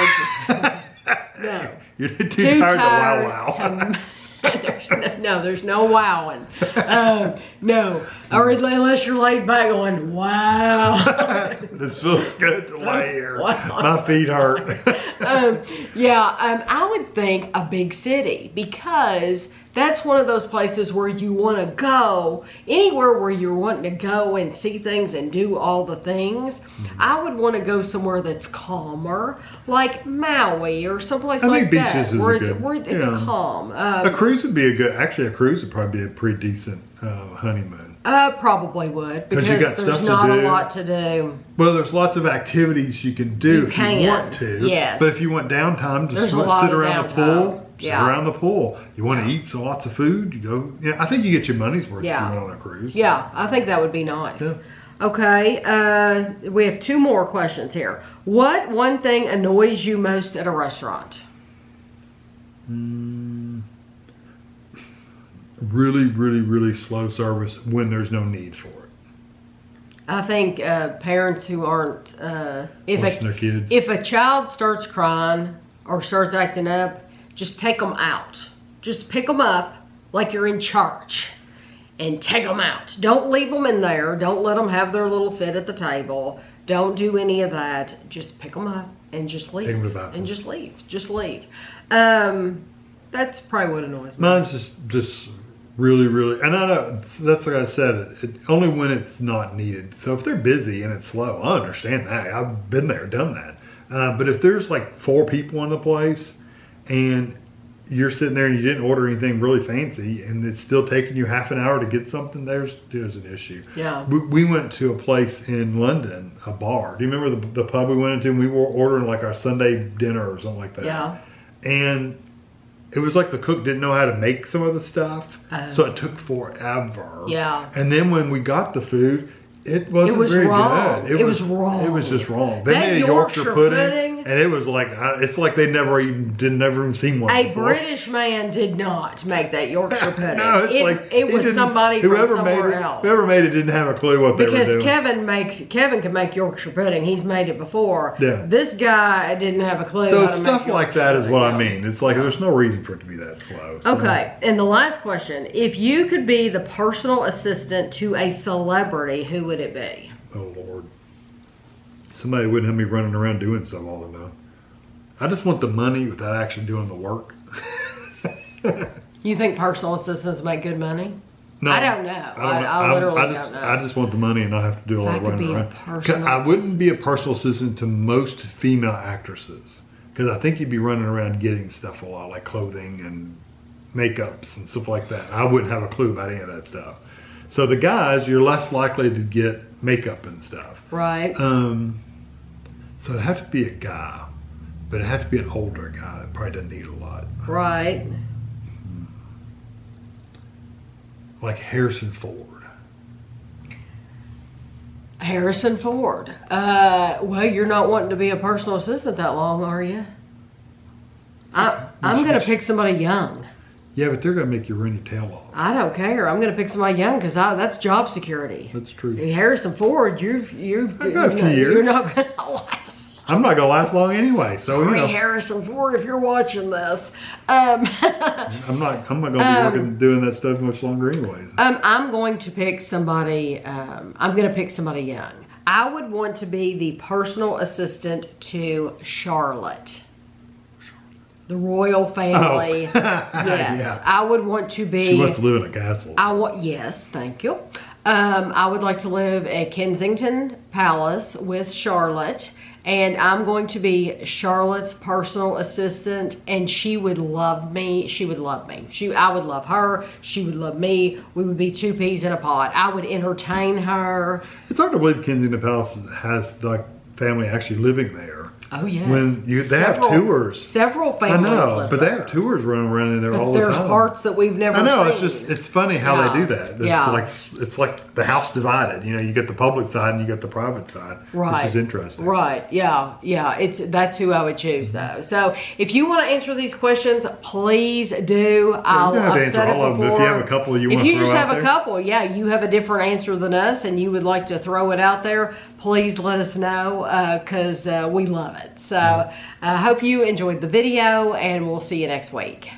No. You're too tired to wow wow. There's no wowing. No, or unless you're laid back going, wow. This feels good to lay here. Wow. My feet hurt. I would think a big city because that's one of those places where you want to go, anywhere where you're wanting to go and see things and do all the things. I would want to go somewhere that's calmer, like Maui or someplace like that, where it's calm. A cruise would be a cruise would probably be a pretty decent honeymoon. Probably would, because you got there's stuff to not do. a lot to do. Well, there's lots of activities you can do if you want to. Yes. But if you want downtime, just sit around the pool. Sit around the pool. You want to eat lots of food, you go. Yeah, I think you get your money's worth if you went on a cruise. Yeah, I think that would be nice. Yeah. Okay, we have 2 more questions here. What one thing annoys you most at a restaurant? Really, really, really slow service when there's no need for it. I think parents who aren't Watching their kids. If a child starts crying or starts acting up, just take them out. Just pick them up like you're in church and take them out. Don't leave them in there. Don't let them have their little fit at the table. Don't do any of that. Just pick them up and just leave. Take them to the bathroom. And just leave. Just leave. That's probably what annoys me. Mine's just really, really, and I know that's like I said, only when it's not needed. So if they're busy and it's slow, I understand that. I've been there, done that. But if there's like 4 people in the place and you're sitting there and you didn't order anything really fancy and it's still taking you half an hour to get something, there's an issue. Yeah. We went to a place in London, a bar. Do you remember the pub we went into, and we were ordering like our Sunday dinner or something like that? Yeah. And it was like the cook didn't know how to make some of the stuff, so it took forever. Yeah. And then when we got the food, it wasn't very wrong. good. It was wrong. It was just wrong. They That made a Yorkshire pudding, and it was like it's like they never even seen one A before. British man did not make that Yorkshire pudding. No, it's it was somebody from somewhere else. Whoever made it didn't have a clue what they were doing. Because Kevin can make Yorkshire pudding. He's made it before. Yeah. This guy didn't have a clue. So how to stuff make like Yorkshire that is what I pudding. mean. It's like there's no reason for it to be that slow. So. Okay, and the last question: if you could be the personal assistant to a celebrity, who would it be? Oh Lord. Somebody wouldn't have me running around doing stuff all the time. I just want the money without actually doing the work. You think personal assistants make good money? No, I don't know. I literally don't know. I just want the money and not have to do a lot of running around. I wouldn't be a personal assistant to most female actresses because I think you'd be running around getting stuff a lot, like clothing and makeups and stuff like that. I wouldn't have a clue about any of that stuff. So the guys, you're less likely to get makeup and stuff. Right. So it'd have to be a guy, but it'd have to be an older guy that probably doesn't need a lot. Right. Like Harrison Ford. Harrison Ford. Well, you're not wanting to be a personal assistant that long, are you? I'm going to pick somebody young. Yeah, but they're going to make you run your tail off. I don't care. I'm going to pick somebody young because that's job security. That's true. Harrison Ford, you've I got a few years. You're not going to last. I'm not going to last long anyway. So Sorry, Harrison Ford, if you're watching this. I'm not going to be working doing that stuff much longer anyways. I'm going to pick somebody. I'm going to pick somebody young. I would want to be the personal assistant to Charlotte. The royal family. Oh. Yes. Yeah. I would want to be. She wants to live in a castle. Yes, thank you. I would like to live at Kensington Palace with Charlotte. And I'm going to be Charlotte's personal assistant, and she would love me. She would love me. I would love her. She would love me. We would be 2 peas in a pod. I would entertain her. It's hard to believe Kensington Palace has like family actually living there. Oh yes. When they have tours. Several families live but there. They have tours running around in there all the time. There's parts that we've never seen. I know, it's funny how they do that. Yeah. It's like the house divided. You know, you get the public side and you get the private side. Right. Which is interesting. Right. Yeah. That's who I would choose though. So if you want to answer these questions, please do. I've said it before. If you have a couple you want to throw out there. If you just have a couple, you have a different answer than us and you would like to throw it out there, please let us know because we love it. So I hope you enjoyed the video and we'll see you next week.